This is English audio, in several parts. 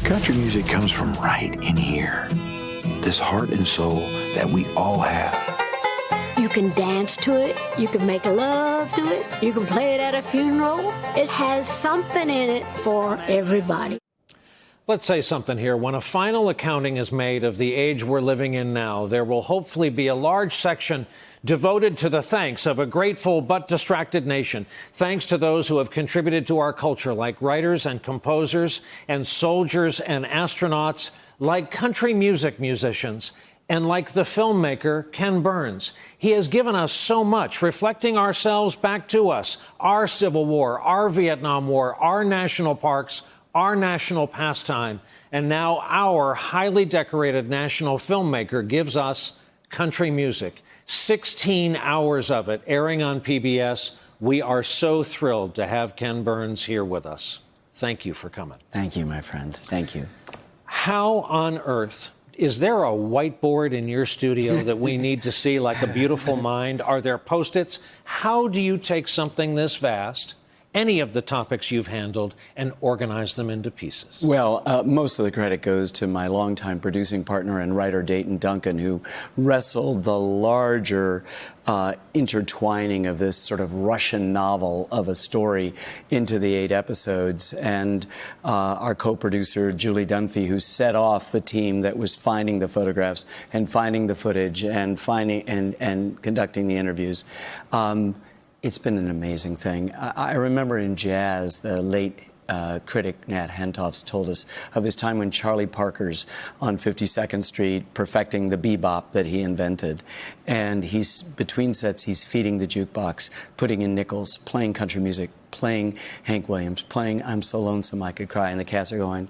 Country music comes from right in here. This heart and soul that we all have. You can dance to it. You can make love to it. You can play it at a funeral. It has something in it for everybody. Let's say something here. When a final accounting is made of the age we're living in now, there will hopefully be a large section devoted to the thanks of a grateful but distracted nation. Thanks to those who have contributed to our culture, like writers and composers and soldiers and astronauts, like country music musicians, and like the filmmaker Ken Burns. He has given us so much, reflecting ourselves back to us, our Civil War, our Vietnam War, our national parks, our national pastime, and now our highly decorated national filmmaker gives us country music. 16 hours of it airing on PBS. We are so thrilled to have Ken Burns here with us. Thank you for coming. Thank you, my friend. Thank you. How on earth, is there a whiteboard in your studio that we need to see, like a beautiful mind? Are there Post-its? How do you take something this vast, any of the topics you've handled, and organize them into pieces? Well, most of the credit goes to my longtime producing partner and writer, Dayton Duncan, who wrestled the larger intertwining of this sort of Russian novel of a story into the 8 episodes. And our co-producer, Julie Dunphy, who set off the team that was finding the photographs and finding the footage and finding and conducting the interviews. It's been an amazing thing. I remember in jazz, the late critic Nat Hentoffs told us of his time when Charlie Parker's on 52nd Street perfecting the bebop that he invented. And he's, between sets, he's feeding the jukebox, putting in nickels, playing country music, playing Hank Williams, playing I'm So Lonesome I Could Cry. And the cats are going,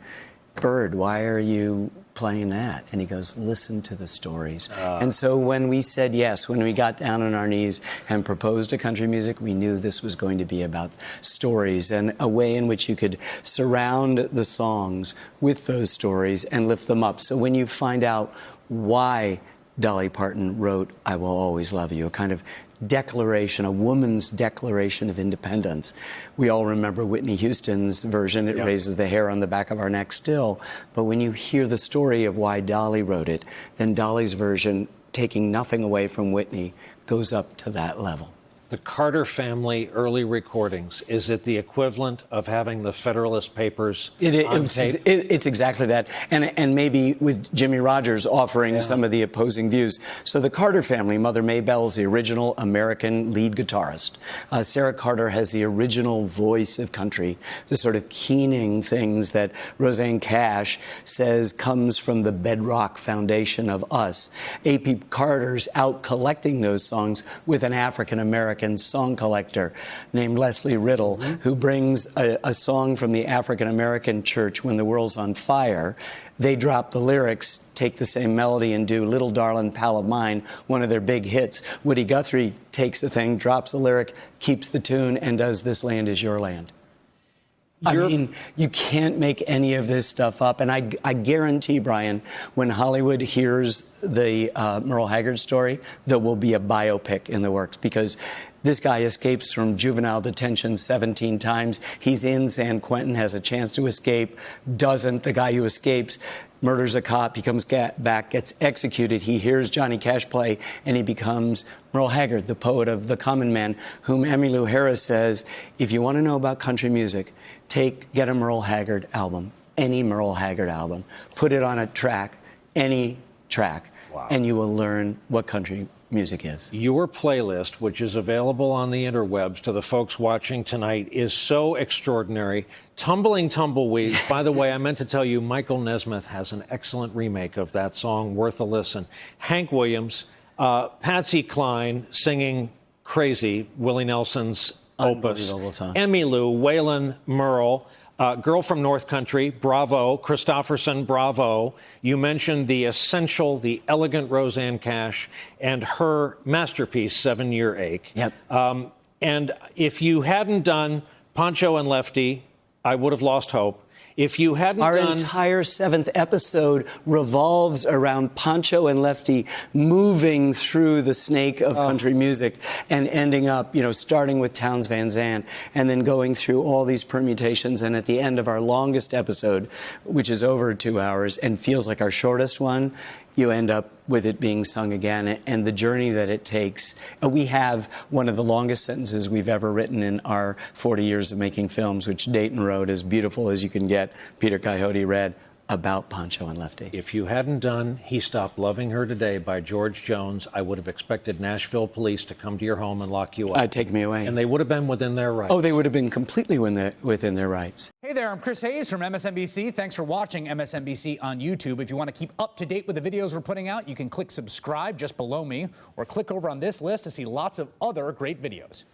Bird, why are you playing that? And he goes, listen to the stories. And so when we said yes, when we got down on our knees and proposed to country music, we knew this was going to be about stories and a way in which you could surround the songs with those stories and lift them up. So when you find out why Dolly Parton wrote I Will Always Love You, a kind of declaration, a woman's declaration of independence. We all remember Whitney Houston's version. It raises the hair on the back of our neck still. But when you hear the story of why Dolly wrote it, then Dolly's version, taking nothing away from Whitney, goes up to that level. The Carter family early recordings, is it the equivalent of having the Federalist Papers on tape? It's exactly that. And maybe with Jimmy Rogers offering some of the opposing views. So the Carter family, Mother Maybell's the original American lead guitarist. Sarah Carter has the original voice of country, the sort of keening things that Rosanne Cash says comes from the bedrock foundation of us. A.P. Carter's out collecting those songs with an African-American song collector named Leslie Riddle, who brings a song from the African-American church, When the World's on Fire. They drop the lyrics, take the same melody, and do Little Darlin' Pal of Mine, one of their big hits. Woody Guthrie takes the thing, drops the lyric, keeps the tune, and does This Land Is Your Land. I mean, you can't make any of this stuff up. And I guarantee, Brian, when Hollywood hears the Merle Haggard story, there will be a biopic in the works, because this guy escapes from juvenile detention 17 times. He's in San Quentin, has a chance to escape, doesn't. The guy who escapes murders a cop, he comes back, gets executed. He hears Johnny Cash play, and he becomes Merle Haggard, the poet of the common man, whom Emmylou Harris says, if you want to know about country music, get a Merle Haggard album, any Merle Haggard album, put it on a track, any track, and you will learn what country music is. Your playlist, which is available on the interwebs to the folks watching tonight, is so extraordinary. Tumbling Tumbleweeds. By the way, I meant to tell you, Michael Nesmith has an excellent remake of that song, worth a listen. Hank Williams, Patsy Cline singing Crazy, Willie Nelson's opus. Emmylou, Waylon Merle, Girl from North Country, bravo. Christofferson, bravo. You mentioned the essential, the elegant Rosanne Cash and her masterpiece, 7 Year Ache. Yep. And if you hadn't done Pancho and Lefty, I would have lost hope. If you hadn't Our done... entire 7th episode revolves around Pancho and Lefty moving through the snake of country music and ending up, you know, starting with Townes Van Zandt and then going through all these permutations. And at the end of our longest episode, which is over 2 hours and feels like our shortest one, you end up with it being sung again, and the journey that it takes. We have one of the longest sentences we've ever written in our 40 years of making films, which Dayton wrote, as beautiful as you can get. Peter Coyote read about Pancho and Lefty. If you hadn't done He Stopped Loving Her Today by George Jones, I would have expected Nashville police to come to your home and lock you up. Take me away. And they would have been within their rights. Oh, they would have been completely within their rights. Hey there, I'm Chris Hayes from MSNBC. Thanks for watching MSNBC on YouTube. If you want to keep up to date with the videos we're putting out, you can click subscribe just below me or click over on this list to see lots of other great videos.